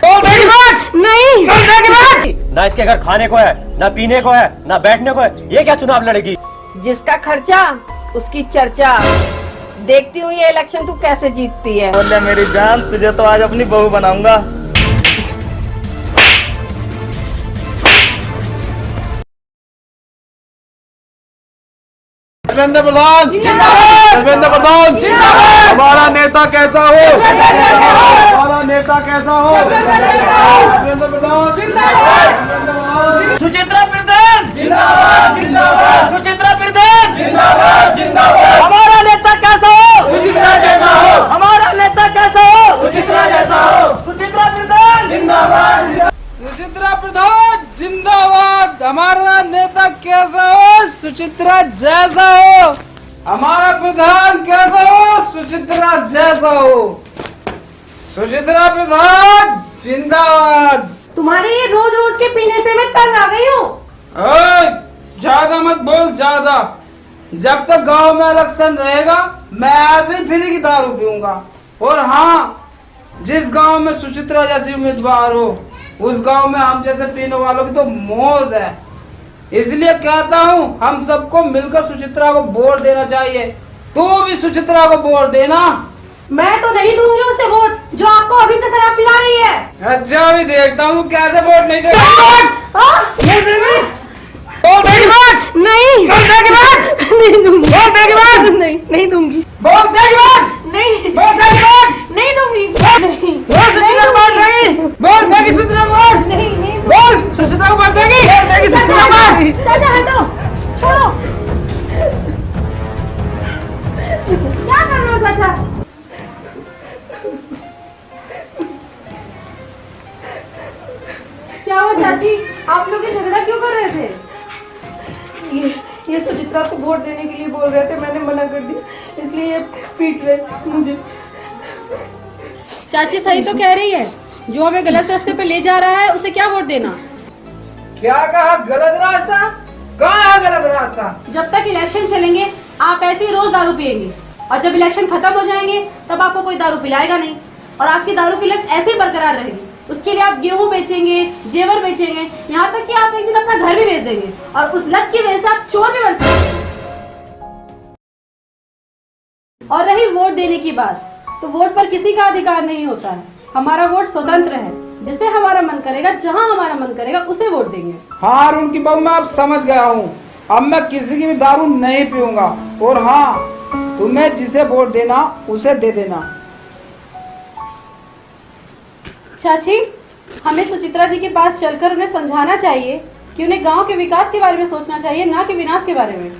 नहीं ना इसके घर खाने को है, ना पीने को है, ना बैठने को है। ये क्या चुनाव लड़ेगी? जिसका खर्चा उसकी चर्चा। देखती हूँ ये इलेक्शन तू कैसे जीतती है। बोले मेरी जान, तुझे तो आज अपनी बहू बनाऊंगा। धर्मेंद्र प्रधान जिंदाबाद, धर्मेंद्र प्रधान जिंदाबाद। हमारा नेता कैसा हो, हमारा नेता कैसा हो, धर्मेंद्र प्रधान जिंदाबाद। सुचित्रा प्रधान जिंदाबाद, जिंदाबाद। सुचित्रा प्रधान जिंदाबाद, जिंदाबाद। हमारा नेता कैसा हो, सुचित्रा जैसा हो। हमारा नेता कैसा हो, सुचित्रा जैसा हो। सुचित्रा प्रधान जिंदाबाद, सुचित्रा प्रधान जिंदाबाद। हमारा नेता कैसा हो, सुचित्रा जैसा हो। हमारा प्रधान कैसा हो, सुचित्रा जैसा हो। सुचित्रा प्रधान जिंदाबाद। तुम्हारे ये रोज रोज के पीने से मैं तंग आ गई हूँ। ज्यादा मत बोल, ज्यादा। जब तक गांव में इलेक्शन रहेगा मैं ऐसे ही फ्री की दारू पीऊंगा। और हाँ, जिस गांव में सुचित्रा जैसी उम्मीदवार हो उस गांव में हम जैसे पीने वालों की तो मौज है। इसलिए कहता हूँ हम सबको मिलकर सुचित्रा को वोट देना चाहिए। तू भी सुचित्रा को वोट देना। मैं तो नहीं दूंगी उसे वोट जो आपको अभी से शराब पिला रही है। अच्छा, भी देखता हूँ कैसे वोट नहीं देगा। नहीं दूंगी, नहीं दूंगी, वोट देगी बात, नहीं वोट देगी बात, नहीं दूंगी, वोट सुचित्रा को वोट देगी, वोट देगी सुचित्रा को वोट, नहीं वोट सुचित्रा को वोट देगी, वोट देगी सुचित्रा को वोट। चाचा हटो, छोड़ो। क्या कर रहे हो चाचा? क्या हुआ चाची, आप लोग ये झगड़ा क्यों कर रहे थे? ये सुचित्रा को वोट देने के लिए बोल रहे थे, मैंने मना कर दिया, इसलिए ये पीट रहे मुझे। चाची सही तो कह रही है, जो हमें गलत रास्ते पे ले जा रहा है उसे क्या वोट देना। क्या कहा, गलत रास्ता? कहाँ है गलत रास्ता? जब तक इलेक्शन चलेंगे आप ऐसे ही रोज दारू पिएंगे, और जब इलेक्शन खत्म हो जाएंगे तब आपको कोई दारू पिलाएगा नहीं, और आपकी दारू की लत ऐसे ही बरकरार रहेगी। उसके लिए आप गेहूं बेचेंगे, जेवर बेचेंगे, यहाँ तक कि आप एक दिन अपना घर भी बेच देंगे, और उस लत की वजह से आप चोर भी बन सकते हैं। और रही वोट देने की बात, तो वोट पर किसी का अधिकार नहीं होता है। हमारा वोट स्वतंत्र है, जिसे हमारा मन करेगा, जहाँ हमारा मन करेगा उसे वोट देंगे। हाँ, उनकी बात मैं अब समझ गया हूँ। अब मैं किसी की भी दारू नहीं पीऊंगा। और हाँ, तुम्हें जिसे वोट देना उसे दे देना। चाची, हमें सुचित्रा जी के पास चलकर उन्हें समझाना चाहिए कि उन्हें गांव के विकास के बारे में सोचना चाहिए, ना कि विनाश के बारे में।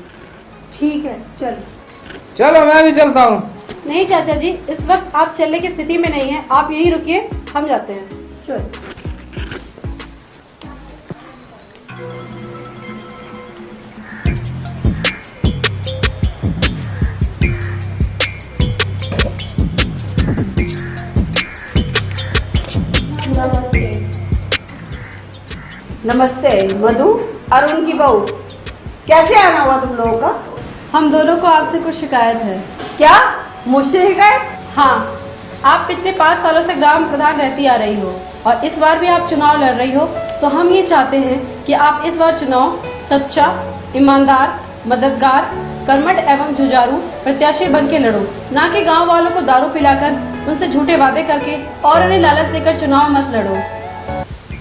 ठीक है, चलो। चलो मैं भी चलता हूँ। नहीं चाचा जी, इस वक्त आप चलने की स्थिति में नहीं है, आप यहीं रुकिए, हम जाते हैं। चलो। नमस्ते मधु, अरुण की बहू। कैसे आना हुआ तुम लोगों का? हम दोनों को आपसे कुछ शिकायत है। क्या मुझसे शिकायत? हाँ, आप पिछले 5 सालों से ग्राम प्रधान रहती आ रही हो, और इस बार भी आप चुनाव लड़ रही हो, तो हम ये चाहते हैं कि आप इस बार चुनाव सच्चा, ईमानदार, मददगार, कर्मठ एवं जुझारू प्रत्याशी बन के लड़ो, ना कि गांव वालों को दारू पिलाकर, उनसे झूठे वादे करके और उन्हें लालच देकर चुनाव मत लड़ो।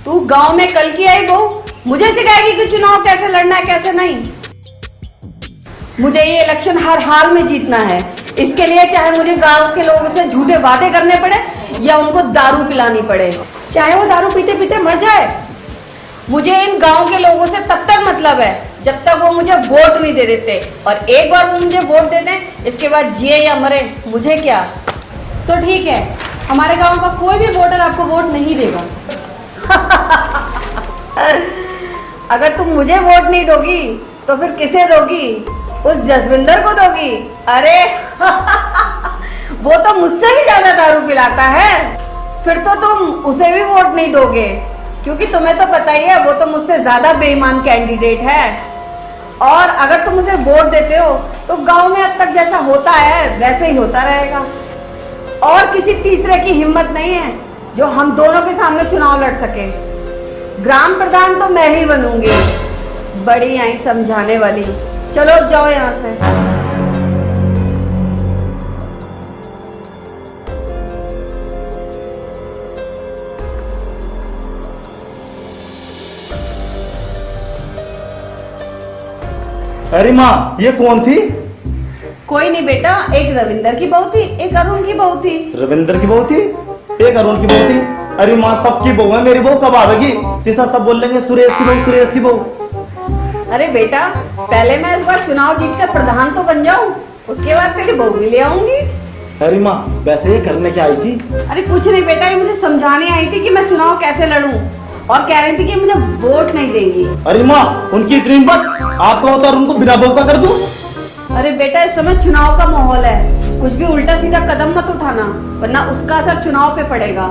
तू गांव में कल की आई बहू मुझे सिखाएगी कि चुनाव कैसे लड़ना है कैसे नहीं। मुझे ये इलेक्शन हर हाल में जीतना है। इसके लिए चाहे मुझे गांव के लोगों से झूठे वादे करने पड़े या उनको दारू पिलानी पड़े, चाहे वो दारू पीते पीते मर जाए। मुझे इन गांव के लोगों से तब तक मतलब है जब तक वो मुझे वोट नहीं दे देते, और एक बार वो मुझे वोट दे दें, इसके बाद जिए या मरे मुझे क्या। तो ठीक है, हमारे गांव का कोई भी वोटर आपको वोट नहीं देगा। अगर तुम मुझे वोट नहीं दोगी तो फिर किसे दोगी? उस जसविंदर को दोगी? अरे वो तो मुझसे भी ज्यादा दारू पिलाता है। फिर तो तुम उसे भी वोट नहीं दोगे, क्योंकि तुम्हें तो पता ही है वो तो मुझसे ज्यादा बेईमान कैंडिडेट है। और अगर तुम उसे वोट देते हो तो गांव में अब तक जैसा होता है वैसे ही होता रहेगा, और किसी तीसरे की हिम्मत नहीं है जो हम दोनों के सामने चुनाव लड़ सके। ग्राम प्रधान तो मैं ही बनूंगी, बड़ी आई समझाने वाली। चलो जाओ यहाँ से। अरे माँ, ये कौन थी? कोई नहीं बेटा, एक रविंदर की बहू थी, एक अरुण की बहू थी। रविंदर की बहू थी, एक अरुण की बहू थी। अरे माँ, सबकी बहू है, मेरी बहू कब आवेगी? जैसा सब बोल लेंगे सुरेश की बहू, सुरेश की बहू। अरे बेटा, पहले मैं इस बार चुनाव जीतकर प्रधान तो बन जाऊं, उसके बाद तेरी बहू भी ले आऊंगी। अरे माँ, वैसे ये करने क्या आई थी? अरे कुछ नहीं बेटा, ये मुझे समझाने आई थी कि मैं चुनाव कैसे लड़ूं, और कह रही थी कि मुझे वोट नहीं देंगी। अरे माँ, उनकी इतनी हिम्मत, आपका होता और उनको बिना बहू का कर दूं? अरे बेटा, इस समय चुनाव का माहौल है, कुछ भी उल्टा सीधा कदम मत उठाना, वरना उसका असर चुनाव पे पड़ेगा।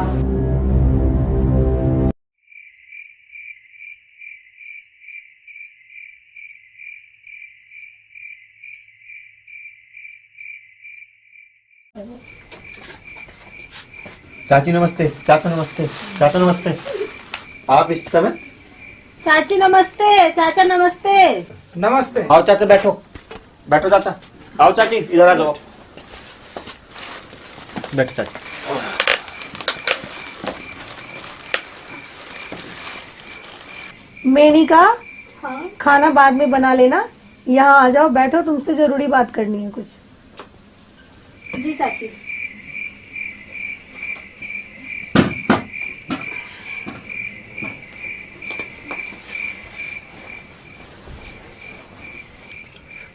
चाची नमस्ते, चाचा नमस्ते, चाचा नमस्ते। आप इस समय? चाची नमस्ते, चाचा नमस्ते। नमस्ते। आओ चाचा, बैठो बैठो चाचा। आओ चाची, इधर आ जाओ, बैठो चाची। मेनिका, खाना बाद में बना लेना, यहाँ आ जाओ, बैठो, तुमसे जरूरी बात करनी है कुछ। जी चाची।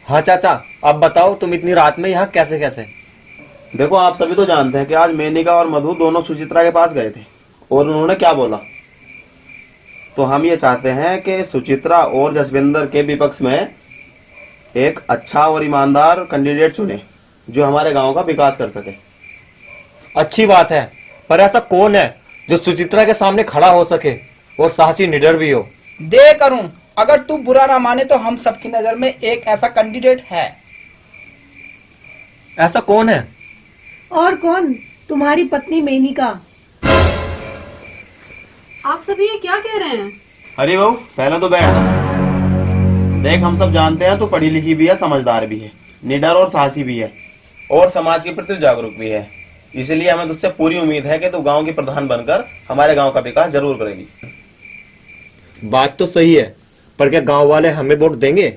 हाँ चाचा, अब बताओ तुम इतनी रात में यहाँ कैसे कैसे? देखो, आप सभी तो जानते हैं कि आज मेनिका और मधु दोनों सुचित्रा के पास गए थे और उन्होंने क्या बोला। तो हम ये चाहते हैं कि सुचित्रा और जसविंदर के विपक्ष में एक अच्छा और ईमानदार कैंडिडेट चुने जो हमारे गांव का विकास कर सके। अच्छी बात है, पर ऐसा कौन है जो सुचित्रा के सामने खड़ा हो सके और साहसी निडर भी हो? देख अरुण, अगर तू बुरा ना माने तो हम सबकी नजर में एक ऐसा कैंडिडेट है। ऐसा कौन है? और कौन? तुम्हारी पत्नी मेनिका। आप सभी ये क्या कह रहे हैं? अरे बहू, पहले तो बैठ। देख, हम सब जानते हैं तू पढ़ी लिखी भी है, समझदार भी है, निडर और साहसी भी है, और समाज के प्रति जागरूक भी है। इसलिए हमें तुझसे पूरी उम्मीद है कि तू गांव की प्रधान बनकर हमारे गांव का विकास जरूर करेगी। बात तो सही है, पर क्या गांव वाले हमें वोट देंगे?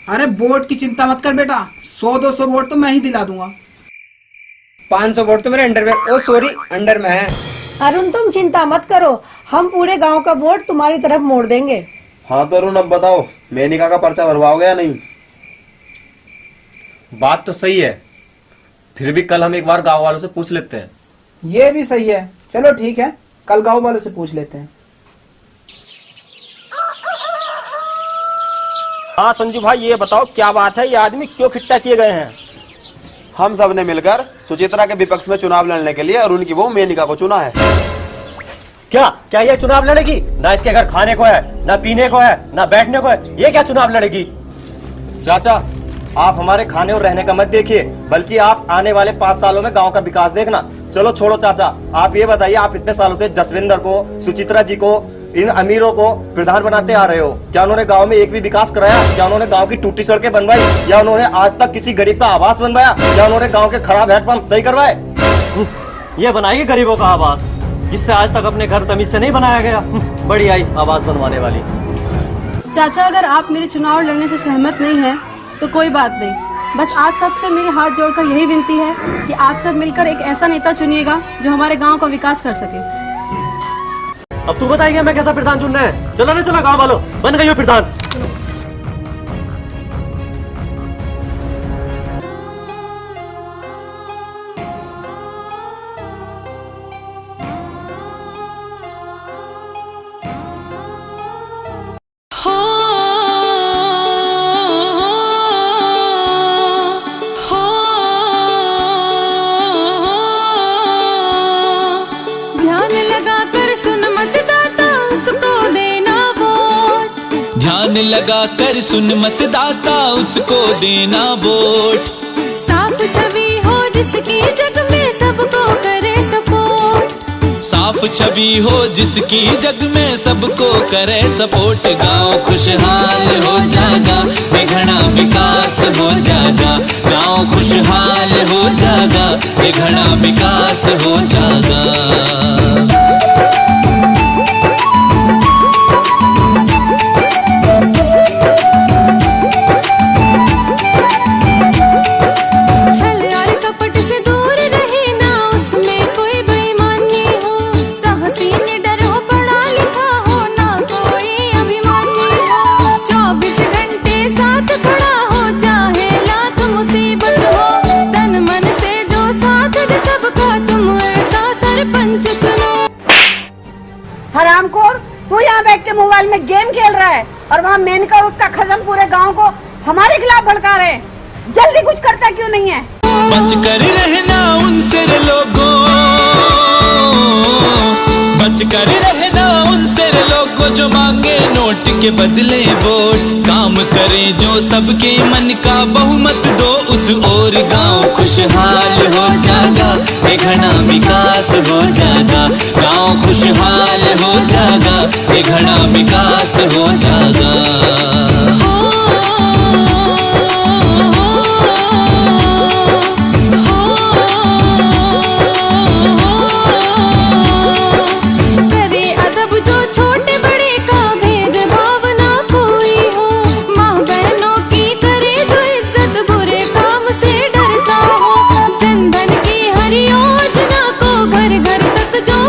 अरे वोट की चिंता मत कर बेटा, 100-200 वोट तो मैं ही दिला दूंगा। 500 वोट तो मेरे अंडर में, ओ सॉरी, अंडर में है। अरुण, तुम चिंता मत करो, हम पूरे गांव का वोट तुम्हारी तरफ मोड़ देंगे। हाँ तो अरुण, अब बताओ, मेनिका का पर्चा भरवाओगे या नहीं? बात तो सही है, फिर भी कल हम एक बार गांव वालों से पूछ लेते हैं। ये भी सही है, चलो ठीक है, कल गांव वालों से पूछ लेते हैं। हाँ संजू भाई, ये बताओ क्या बात है, ये आदमी क्यों इकट्ठा किए गए हैं? हम सब ने मिलकर सुचित्रा के विपक्ष में चुनाव लड़ने के लिए अरुण की बहू मेनिका को चुना है। क्या क्या ये चुनाव लड़ेगी? ना इसके घर खाने को है, ना पीने को है, ना बैठने को है, ये क्या चुनाव लड़ेगी? चाचा, आप हमारे खाने और रहने का मत देखिए, बल्कि आप आने वाले 5 सालों में गांव का विकास देखना। चलो छोड़ो चाचा, आप ये बताइए, आप इतने सालों से जसविंदर को, सुचित्रा जी को, इन अमीरों को प्रधान बनाते आ रहे हो, क्या उन्होंने गांव में एक भी विकास कराया? क्या उन्होंने गांव की टूटी सड़कें बनवाई? या उन्होंने आज तक किसी गरीब का आवास बनवाया? या उन्होंने गांव के खराब हैंडपंप सही करवाए? ये बनाएगी गरीबों का आवास, जिससे आज तक अपने घर तमीज से नहीं बनाया गया। बड़ी आई आवास बनवाने वाली। चाचा, अगर आप मेरे चुनाव लड़ने से सहमत नहीं हैं तो कोई बात नहीं, बस आप सबसे मेरी हाथ जोड़कर यही विनती है कि आप सब मिलकर एक ऐसा नेता चुनिएगा जो हमारे गांव का विकास कर सके। अब तू बताइए मैं कैसा प्रधान चुनना है? चलो ना, चलो गांव वालों, बन गई हो प्रधान। ध्यान लगाकर सुन मतदाता उसको देना वोट। ध्यान लगाकर सुन मतदाता उसको देना वोट। साफ छवि हो जिसकी जग में सबको करे सपोर्ट। साफ साफ छवि हो जिसकी जग में सबको करे सपोर्ट। गांव खुशहाल हो जाएगा, घना विकास हो जाएगा। गांव खुशहाल हो जाएगा, घना विकास हो जाएगा। हरामखोर, तू यहाँ बैठ के मोबाइल में गेम खेल रहा है और वहाँ मेनका उसका खजम पूरे गांव को हमारे खिलाफ भड़का रहे हैं। जल्दी कुछ करता क्यों नहीं है? बच कर रहना उनसे रे लोगों, बच कर रहना उनसे रे लोगों जो मांगे नोट के बदले वोट। काम करें जो सबके मन का बहुमत दो उस ओर। गांव खुशहाल हो जाएगा, घना विकास हो जाएगा। गांव खुशहाल हो जाएगा, घना विकास हो जाएगा।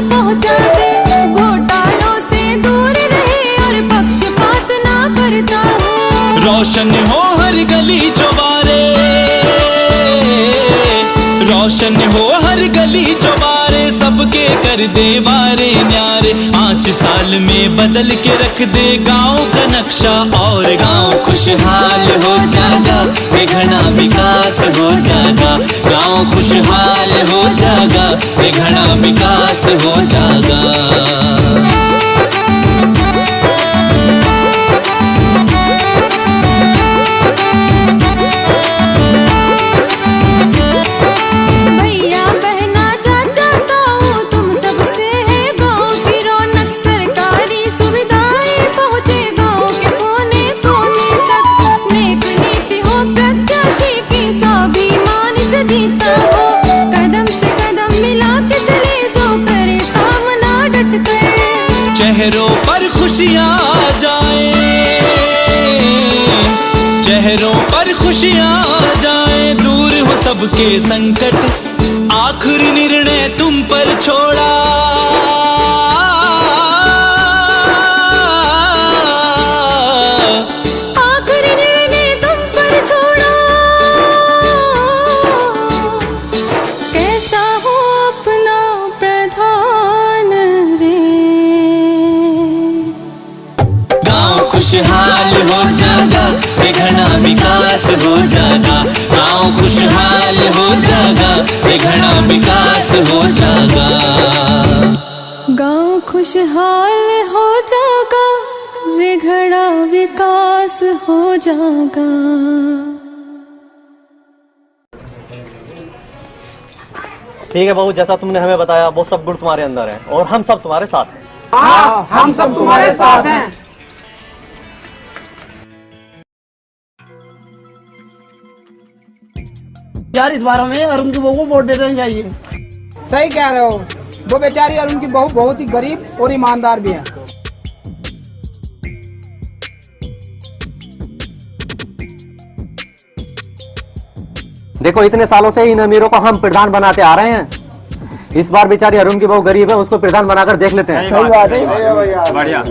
पहुंचा दे, घोटालों से दूर रहे और पक्षपात ना करता हो। रोशन हो हर गली चौबारे, रोशन हो हर गली चौबारे। सबके कर दे वारे न्यारे। 5 साल में बदल के रख दे गांव का नक्शा और। गांव खुशहाल हो जाएगा, घना विकास हो जाएगा। गांव खुशहाल हो जाएगा, घना विकास हो जाएगा। चेहरों पर खुशियां आ जाए, चेहरों पर खुशियां आ जाए। दूर हो सबके संकट, आखिरी निर्णय तुम पर छोड़ा। आखिरी निर्णय तुम पर छोड़ा। कैसा हो अपना प्रधान रे। खुशहाल हो जाएगा, घना विकास हो जाएगा। गांव खुशहाल हो जाएगा, घना विकास हो जाएगा। गांव खुशहाल हो जाएगा, रे घड़ा विकास हो जाएगा। ठीक है बहू, जैसा तुमने हमें बताया वो सब गुण तुम्हारे अंदर है और हम सब तुम्हारे साथ हैं। हाँ, हम सब तुम्हारे साथ हैं। यार इस बार हमें अरुण की बहू को वोट दे देना चाहिए। सही कह रहे हो, वो बेचारी और उनकी बहू बहुत ही गरीब और ईमानदार भी है। देखो इतने सालों से इन अमीरों को हम प्रधान बनाते आ रहे हैं। इस बार बेचारी अरुण की बहू गरीब है, उसको प्रधान बनाकर देख लेते हैं। सही बात है, बढ़िया।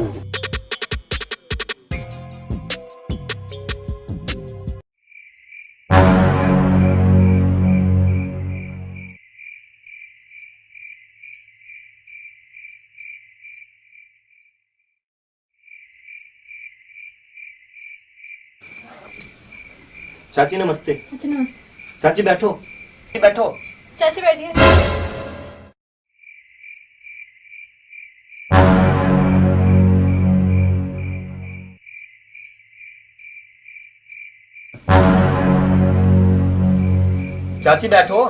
चाची नमस्ते। नमस्ते। चाची बैठो बैठो। चाची बैठिए। चाची बैठो।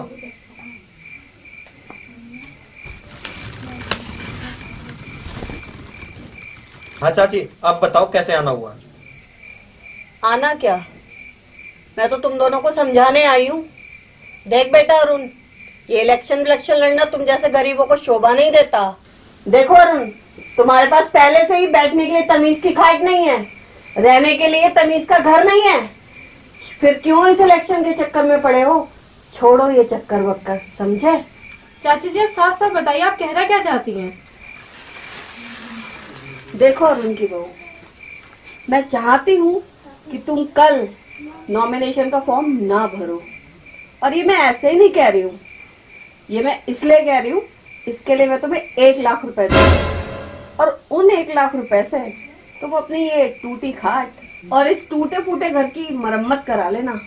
हाँ चाची, अब बताओ कैसे आना हुआ? आना क्या, मैं तो तुम दोनों को समझाने आई हूँ। देख बेटा अरुण, ये इलेक्शन लड़ना तुम जैसे गरीबों को शोभा नहीं देता। देखो अरुण, तुम्हारे पास पहले से ही बैठने के लिए तमीज की खाट नहीं है, रहने के लिए तमीज का घर नहीं है, फिर क्यों इस इलेक्शन के चक्कर में पड़े हो? छोड़ो ये चक्कर वक्कर, समझे? चाची जी, आप साफ साफ बताइए, आप कहना क्या चाहती हैं? देखो अरुण की बहू, मैं चाहती हूँ कि तुम कल नॉमिनेशन का फॉर्म ना भरो। और ये मैं ऐसे ही नहीं कह रही हूँ, ये मैं इसलिए कह रही हूँ, इसके लिए मैं तुम्हें 1 लाख रुपए दूँ। और उन 1 लाख रुपए से तुम अपनी ये टूटी खाट और इस टूटे फूटे घर की मरम्मत करा लेना।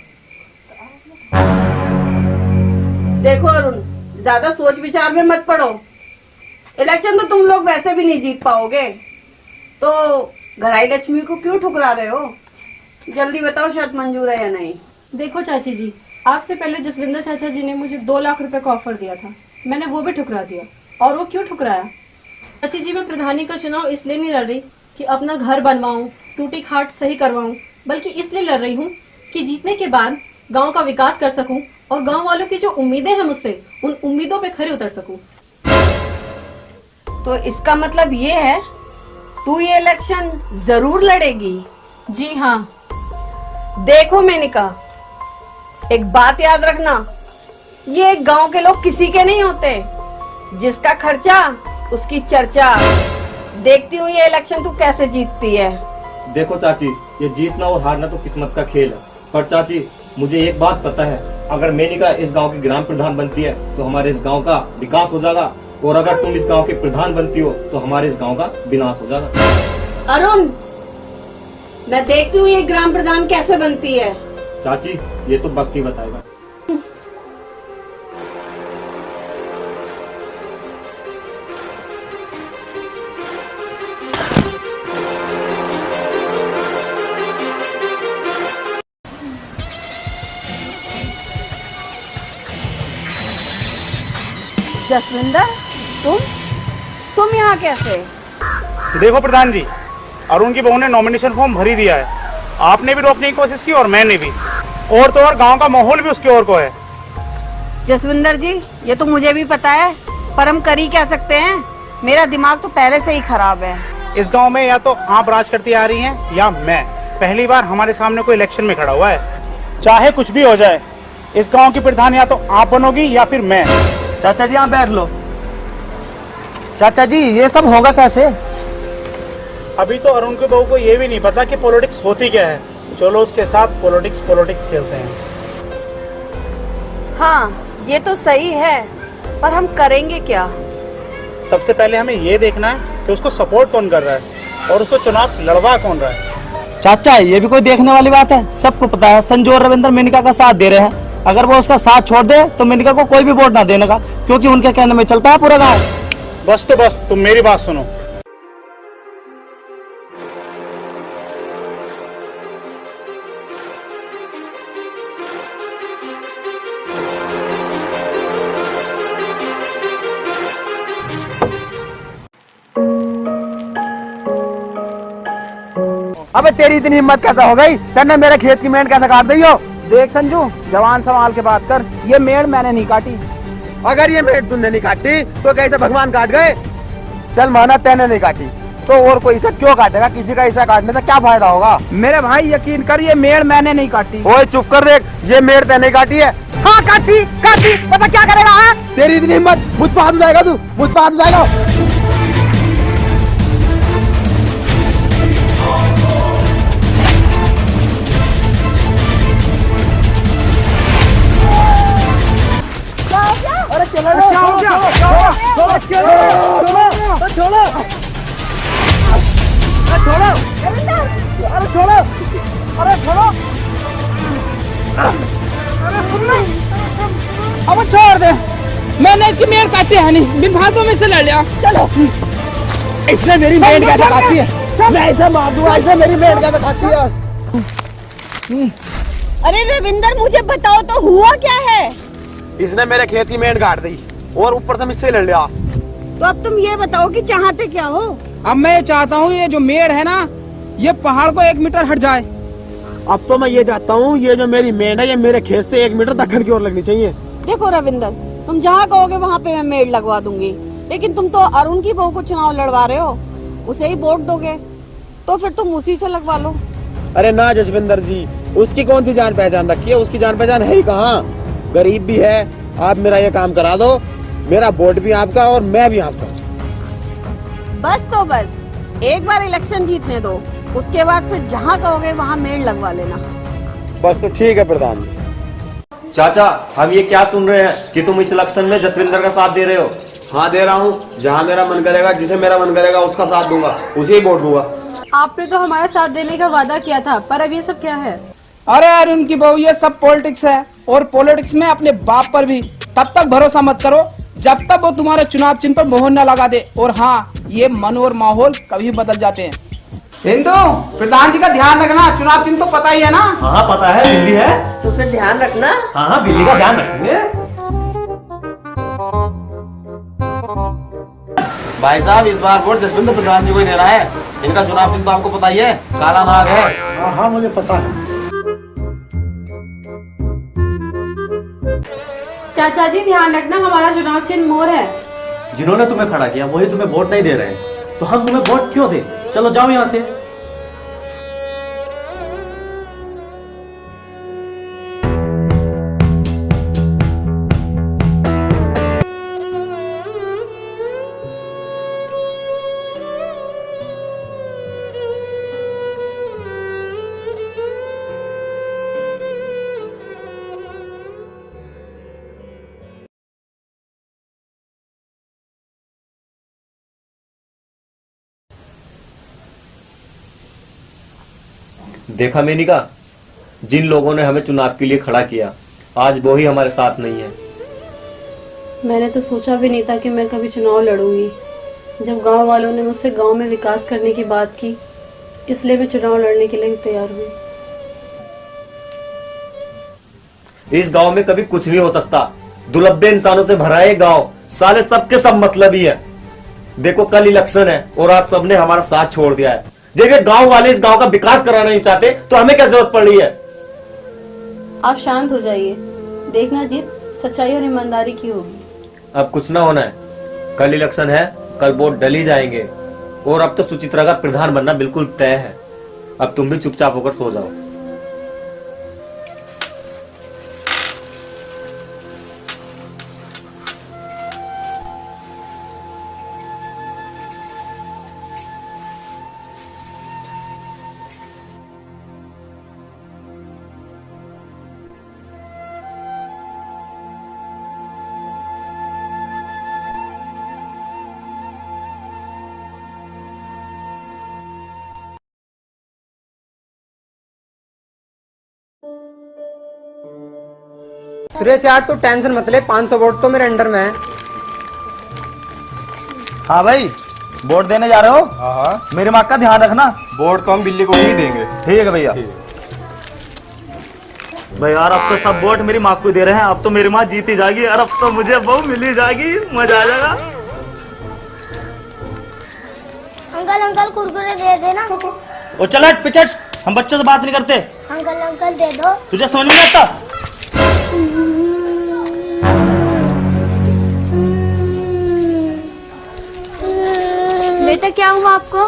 देखो अरुण, ज्यादा सोच विचार में मत पड़ो। इलेक्शन तो तुम लोग वैसे भी नहीं जीत पाओगे, तो घराई लक्ष्मी को क्यों ठुकरा रहे हो? जल्दी बताओ शर्त मंजूर है या नहीं? देखो चाची जी, आपसे पहले जसविंदर चाचा जी ने मुझे 2 लाख रुपए का ऑफर दिया था, मैंने वो भी ठुकरा दिया। और वो क्यों ठुकराया? चाची जी, मैं प्रधानी का चुनाव इसलिए नहीं लड़ रही कि अपना घर बनवाऊं, टूटी खाट सही करवाऊं, बल्कि इसलिए लड़ रही हूँ कि जीतने के बाद गांव का विकास कर सकूं और गांव वालों की जो उम्मीदें हैं मुझसे, उन उम्मीदों पे खरे उतर सकूं। तो इसका मतलब ये है, तू ये इलेक्शन जरूर लड़ेगी? जी हाँ। देखो मेनिका, एक बात याद रखना, ये गांव के लोग किसी के नहीं होते, जिसका खर्चा उसकी चर्चा। देखती हूँ ये इलेक्शन तू कैसे जीतती है। देखो चाची, ये जीतना और हारना तो किस्मत का खेल है, पर चाची मुझे एक बात पता है, अगर मेनिका इस गांव की ग्राम प्रधान बनती है तो हमारे इस गांव का विकास हो जाएगा, और अगर तुम इस गांव के प्रधान बनती हो तो हमारे इस गांव का विनाश हो जाएगा। अरुण, मैं देखती हूँ ये ग्राम प्रधान कैसे बनती है। चाची, ये तो वक्त ही बताएगा। जसविंदर, तुम यहाँ कैसे? देखो प्रधान जी, अरुण की बहू ने नॉमिनेशन फॉर्म भर ही दिया है। आपने भी रोकने की कोशिश की और मैंने भी, और तो और गांव का माहौल भी उसकी ओर को है। जसविंदर जी, ये तो मुझे भी पता है, पर हम कर ही क्या सकते हैं? मेरा दिमाग तो पहले से ही खराब है। इस गांव में या तो आप राज करती आ रही हैं या मैं। पहली बार हमारे सामने कोई इलेक्शन में खड़ा हुआ है। चाहे कुछ भी हो जाए, इस गांव की प्रधान या तो आप बनोगी या फिर मैं। चाचा जी, यहाँ बैठ लो। चाचा जी, ये सब होगा कैसे? अभी तो अरुण की बहू को ये भी नहीं पता कि पॉलिटिक्स होती क्या है। चलो उसके साथ पॉलिटिक्स खेलते हैं। हाँ, ये तो सही है, पर हम करेंगे क्या? सबसे पहले हमें ये देखना है कि उसको सपोर्ट कौन कर रहा है और उसको चुनाव लड़वा कौन रहा है। चाचा, ये भी कोई देखने वाली बात है? सबको पता है संजू और रविंद्र मेनिका का साथ दे रहे हैं। अगर वो उसका साथ छोड़ दे तो मेनिका को कोई भी वोट ना देने का, क्योंकि उनके कहने में चलता है पूरा गाँव। बस तो बस, तुम मेरी बात सुनो। अबे तेरी इतनी हिम्मत कैसा हो गई? तेने मेरे खेत की मेड़ कैसे काट दी हो? देख संजू, जवान संभाल के बात कर, ये मेड़ मैंने नहीं काटी। अगर ये मेड़ तूने नहीं काटी तो कैसे भगवान काट गए? चल माना तेने नहीं काटी, तो और कोई इसे क्यों काटेगा? किसी का इसे काटने से क्या फायदा होगा? मेरे भाई यकीन कर, ये मेड़ मैंने नहीं काटी। ओए चुप कर, देख ये मेड़ तेने काटी है। हाँ काटी, पता क्या करेगा? हाँ? तेरी इतनी हिम्मत, मुझ पर हाथ उठाएगा तू? मुझ पर हाथ उठाएगा? अब छोड़ दे, मैंने इसकी मेड़ काटी है नहीं, बिन फालतू में से लड़ लिया। चलो, इसने मेरी मेड़ कैसे काटी है? मैं इसे मार दूंगा, इसने मेरी मेड़ कैसे काटी है? अरे रविंदर, मुझे बताओ तो हुआ क्या है? इसने मेरे खेत की मेड़ काट दी और ऊपर से मुझसे लड़ लिया। तो अब तुम ये बताओ कि चाहते क्या हो? अब मैं ये चाहता हूँ ये जो मेड़ है ना, ये पहाड़ को 1 मीटर हट जाए। अब तो मैं ये चाहता हूँ ये जो मेरी मेड़ है ये मेरे खेत से 1 मीटर दक्षिण की ओर लगनी चाहिए। देखो रविंदर, तुम जहाँ कहोगे वहाँ पे मैं मेड़ लगवा दूंगी, लेकिन तुम तो अरुण की बहू को चुनाव लड़वा रहे हो, उसे ही वोट दोगे तो फिर तुम उसी से लगवा लो। अरे ना जसविंदर जी, उसकी कौन सी जान पहचान रखी है? उसकी जान पहचान है ही कहाँ, गरीब भी है। आप मेरा ये काम करा दो, मेरा वोट भी आपका और मैं भी आपका। बस तो बस, एक बार इलेक्शन जीतने दो, उसके बाद फिर जहाँ कहोगे वहाँ मेड़ लगवा लेना। बस तो ठीक है प्रधान जी। चाचा, हम ये क्या सुन रहे हैं कि तुम इस इलेक्शन में जसविंदर का साथ दे रहे हो? हाँ दे रहा हूँ, जहाँ मेरा मन करेगा, जिसे मेरा मन करेगा उसका साथ दूंगा, उसे ही वोट दूंगा। आपने तो हमारा साथ देने का वादा किया था, पर अब ये सब क्या है? अरे अरुण की बहू, ये सब पॉलिटिक्स है, और पॉलिटिक्स में अपने बाप पर भी तब तक भरोसा मत करो जब तक वो तुम्हारे चुनाव चिन्ह पर मोहर न लगा दे। और हाँ, ये मन और माहौल कभी बदल जाते हैं। हिंदू, प्रधान जी का ध्यान रखना, चुनाव चिन्ह तो पता ही है ना? हाँ पता है, बिल्ली है। तो फिर ध्यान रखना। हाँ बिल्ली का ध्यान रखेंगे। भाई साहब, इस बार वोट जसविंदर प्रधान जी को ही देना है। इनका चुनाव चिन्ह तो आपको पता ही है, काला नाग है। हाँ मुझे पता है। चाचा जी ध्यान रखना, हमारा चुनाव चिन्ह मोर है। जिन्होंने तुम्हें खड़ा किया वही तुम्हें वोट नहीं दे रहे, तो हम तुम्हें वोट क्यों दे? चलो जाओ यहाँ से। देखा मेनिका, जिन लोगों ने हमें चुनाव के लिए खड़ा किया आज वो ही हमारे साथ नहीं है। मैंने तो सोचा भी नहीं था कि मैं कभी चुनाव लड़ूंगी। जब गांव वालों ने मुझसे गांव में विकास करने की बात की, इसलिए मैं चुनाव लड़ने के लिए तैयार हुई। इस गांव में कभी कुछ नहीं हो सकता, दुर्लभ इंसानों से भरा है गांव, साले सबके सब मतलबी है। देखो कल इलेक्शन है और आज सबने हमारा साथ छोड़ दिया है। जब ये गांव वाले इस गांव का विकास कराना नहीं चाहते तो हमें क्या जरूरत पड़ रही है? आप शांत हो जाइए, देखना जीत सच्चाई और ईमानदारी की होगी। अब कुछ ना होना है, कल इलेक्शन है, कल वोट डली जाएंगे और अब तो सुचित्रा का प्रधान बनना बिल्कुल तय है। अब तुम भी चुपचाप होकर सो जाओ। सुरेश यार तू टेंशन मत ले, 500 वोट तो मेरे अंडर में है। हाँ भाई, वोट देने जा रहे हो? हाँ, मेरी माँ का ध्यान रखना। वोट तो हम बिल्ली को ही देंगे। ठीक है भैया। भाई यार, अब तो सब वोट मेरी माँ को दे रहे हैं, अब तो मेरी माँ जीती जाएगी और अब तो मुझे बहू मिली जाएगी, मजा आ जाएगा। अंकल अंकल कुरकुरे दे देना। ओ चल हट पिचट, हम बच्चों से बात नहीं करते। अंकल अंकल दे दो। तुझे समझ में नहीं आता? बेटा क्या हुआ आपको?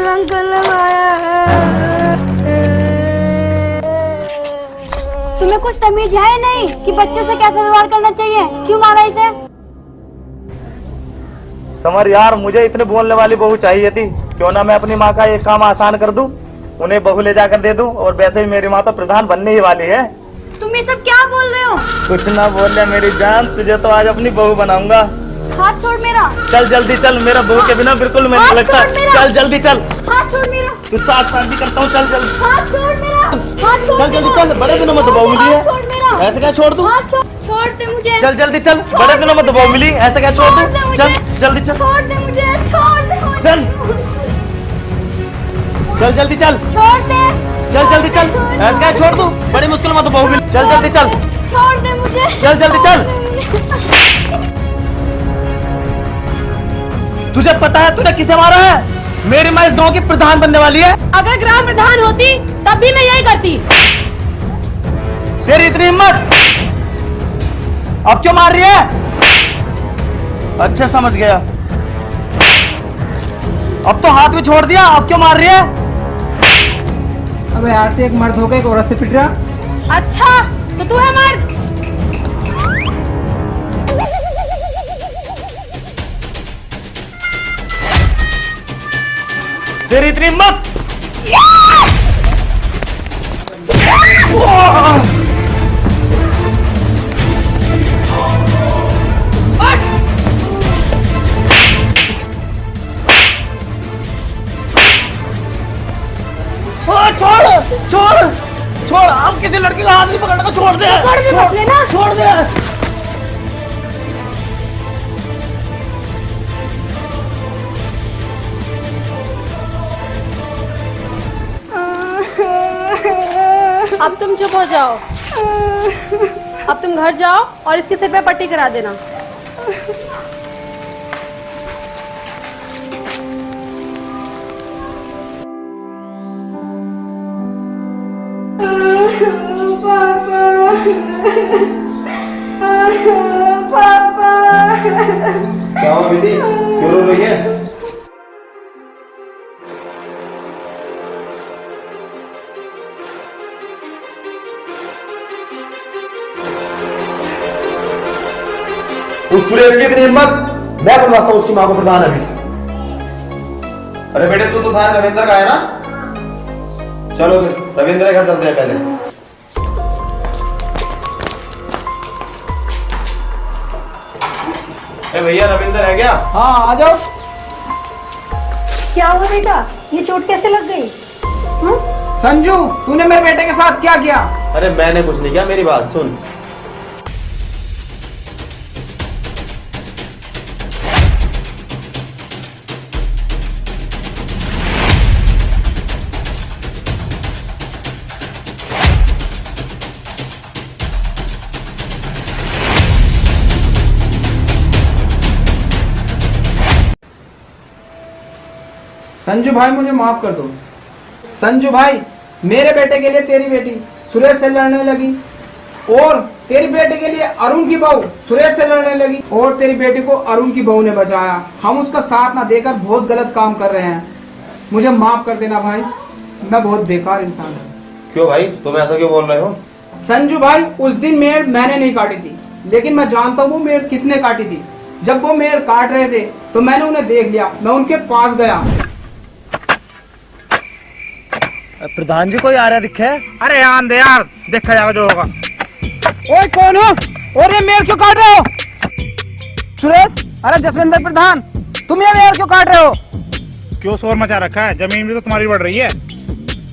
अंकल ने मारा है। तुम्हें कुछ तमीज है नहीं कि बच्चों से कैसे व्यवहार करना चाहिए? क्यों मारा इसे? समर यार, मुझे इतने बोलने वाली बहू चाहिए थी। क्यों ना मैं अपनी माँ का एक काम आसान कर दूं, उन्हें बहू ले जाकर दे दूं। और वैसे भी मेरी माँ तो प्रधान बनने ही वाली है। तुम ये सब क्या बोल रहे हो? कुछ ना बोल रहे मेरी जान, तुझे तो आज अपनी बहू बनाऊंगा। हाथ छोड़ मेरा। चल जल्दी चल, मेरा बहू के बिना बिल्कुल मैं नहीं लगता। चल जल्दी चल। हाथ छोड़ मेरा। तू साथ शादी करता हूँ, चल चल। हाथ छोड़ मेरा। हाथ छोड़। चल जल्दी चल, बड़े दिनों में तो बहू मिली है। हाथ छोड़ मेरा। ऐसे क्या छोड़ दूं? हाथ छोड़। छोड़ दे मुझे। चल जल्दी चल, बड़े दिनों में तो बहू मिली, ऐसे क्या छोड़ दूं? चल जल्दी चल। छोड़ दे मुझे। छोड़ दे मुझे। चल चल जल्दी चल। छोड़ दे। चल जल्दी चल, ऐसे क्या छोड़ दूं? बड़ी मुश्किल में तो बहू मिली। चल जल्दी चल। छोड़ दे मुझे। चल जल्दी चल। तुझे पता है तूने किसे मारा है? मेरी माँ इस गांव की प्रधान बनने वाली है। अगर ग्राम प्रधान होती तब भी मैं यही करती। तेरी इतनी हिम्मत, अब क्यों मार रही है? अच्छा समझ गया, अब तो हाथ भी छोड़ दिया, अब क्यों मार रही है? अबे यार, तू एक मर्द होकर एक औरत से पिट रहा। अच्छा तो तू है मर्द। तेरी इतनी हिम्मत। छोड़ छोड़ छोड़, अब किसी लड़की का हाथ नहीं पकड़ने को, छोड़ दे, छोड़ दे। अब तुम चुप हो जाओ। अब तुम घर जाओ और इसके सिर पे पट्टी करा देना। क्या हुआ बेटी, क्यों रो रही है? उस सुरेश की इतनी हिम्मत, मैं बनवाता हूँ उसकी माँ को प्रधान अभी। अरे बेटे तू तो सारे रविंद्र का है ना? चलो फिर रविंद्र के घर चलते हैं पहले। भैया रविंद्र है क्या? हाँ आ जाओ। क्या हुआ बेटा, ये चोट कैसे लग गई? संजू, तूने मेरे बेटे के साथ क्या किया? अरे मैंने कुछ नहीं किया, मेरी बात सुन। संजू भाई मुझे माफ कर दो। संजू भाई, मेरे बेटे के लिए तेरी बेटी सुरेश से लड़ने लगी और तेरी बेटे के लिए अरुण की बहू सुरेश से लड़ने लगी और तेरी बेटी को अरुण की बहू ने बचाया। हम उसका साथ ना देकर बहुत गलत काम कर रहे हैं। मुझे माफ कर देना भाई, मैं बहुत बेकार इंसान हूँ। क्यों भाई, तुम ऐसा क्यों बोल रहे हो? संजू भाई, उस दिन मेड़ मैंने नहीं काटी थी, लेकिन मैं जानता हूँ वो मेड़ किसने काटी थी। जब वो मेड़ काट रहे थे तो मैंने उन्हें देख लिया, मैं उनके पास गया। प्रधान जी कोई आ रहा दिखे? अरे यार दे यार, देखा जाएगा जो होगा। ओए कौन हो और ये मेड़ क्यों काट रहे हो? सुरेश, अरे जसविंदर प्रधान, तुम ये मेड़ क्यों काट रहे हो? क्यों शोर मचा रखा है? जमीन भी तो तुम्हारी बढ़ रही है।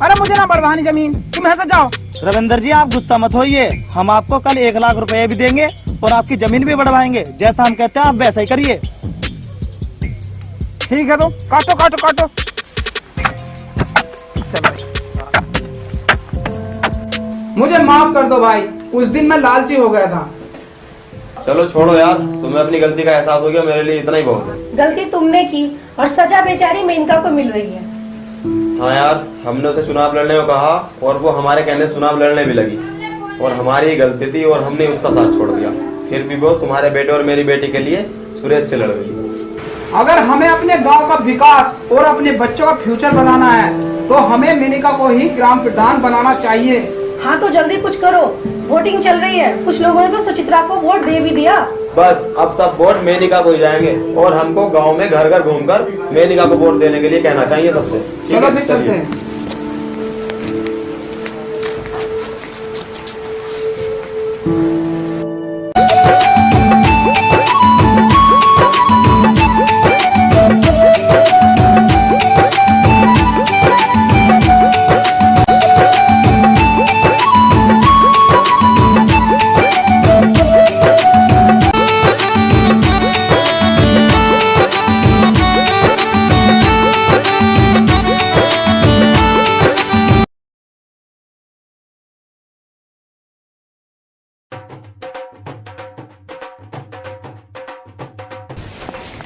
अरे मुझे ना बढ़वानी जमीन, तुम ऐसा जाओ। रविंदर जी आप गुस्सा मत होइए, हम आपको कल 1 लाख रुपए भी देंगे और आपकी जमीन भी बढ़वाएंगे। जैसा हम कहते हैं आप वैसा ही करिए। ठीक है तो काटो काटो काटो। चलो मुझे माफ कर दो भाई, उस दिन मैं लालची हो गया था। चलो छोड़ो यार, तुम्हें अपनी गलती का एहसास हो गया, मेरे लिए इतना ही बहुत है। गलती तुमने की और सजा बेचारी मेनका को मिल रही है। हाँ यार, हमने उसे चुनाव लड़ने को कहा और वो हमारे कहने से चुनाव लड़ने भी लगी और हमारी ही गलती थी और हमने उसका साथ छोड़ दिया। फिर भी वो तुम्हारे बेटे और मेरी बेटी के लिए सुरेश से लड़ गई। अगर हमें अपने गांव का विकास और अपने बच्चों का फ्यूचर बनाना है तो हमें मेनिका को ही ग्राम प्रधान बनाना चाहिए। हाँ तो जल्दी कुछ करो, वोटिंग चल रही है। कुछ लोगों ने तो सुचित्रा को वोट दे भी दिया। बस अब सब वोट मेनिका को ही जाएंगे और हमको गांव में घर घर घूमकर मेनिका को वोट देने के लिए कहना चाहिए सबसे। चलो फिर चलते हैं।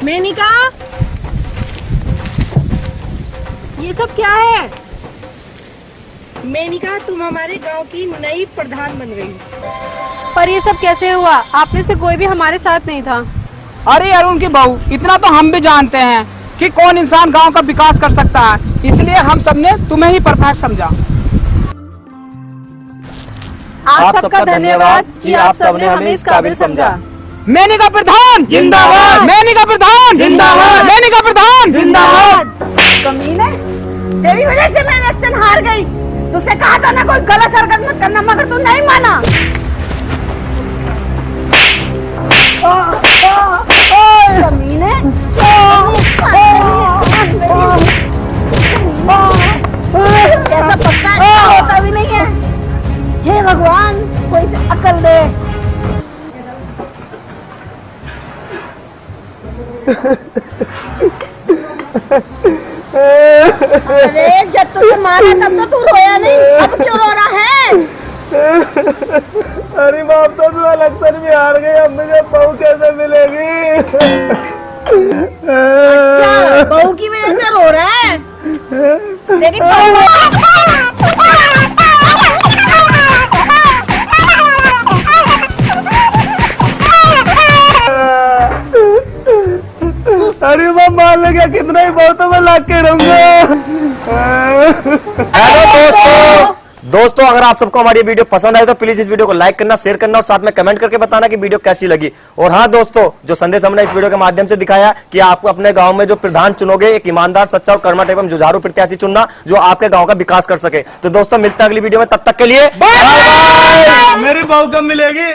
मेनिका, ये सब क्या है? मेनिका, तुम हमारे गांव की नई प्रधान बन गई। पर ये सब कैसे हुआ? आप में से कोई भी हमारे साथ नहीं था। अरे अरुण की बहू, इतना तो हम भी जानते हैं कि कौन इंसान गांव का विकास कर सकता है, इसलिए हम सबने तुम्हें ही परफेक्ट समझा। आप सबका धन्यवाद कि आप सबने हमें इस काबिल समझा। मेनिका प्रधान जिंदाबाद, मेनिका प्रधान जिंदाबाद, मेनिका प्रधान जिंदाबाद। कमीने, तेरी वजह से मैं इलेक्शन हार गई। तुझसे कहा था ना कोई गलत हरकत मत करना, मगर तू नहीं माना। कमीने, कैसा पक्का होता भी नहीं है। हे भगवान, कोई से अकल दे। अरे जब तुझे मारा तब तो तू रोया नहीं, अब क्यों रो रहा है? अरे बाप, तो तू इलेक्शन में हार गई, अब मुझे बहू कैसे मिलेगी? अच्छा, बहू की वजह से रो रहा है? तेरी अरे मैं मान लगा कितना ही बहुत मैं लाग के रहूंगा। हेलो दोस्तों, अगर आप सबको हमारी वीडियो पसंद आए तो प्लीज इस वीडियो को लाइक करना, शेयर करना और साथ में कमेंट करके बताना कि वीडियो कैसी लगी। और हाँ दोस्तों, जो संदेश हमने इस वीडियो के माध्यम से दिखाया कि आप अपने गांव में जो प्रधान चुनोगे, एक ईमानदार, सच्चा और कर्मठ एवं जुझारू प्रत्याशी चुनना जो आपके गांव का विकास कर सके। तो दोस्तों, मिलते हैं अगली वीडियो में, तब तक के लिए मेरी बहू कब मिलेगी?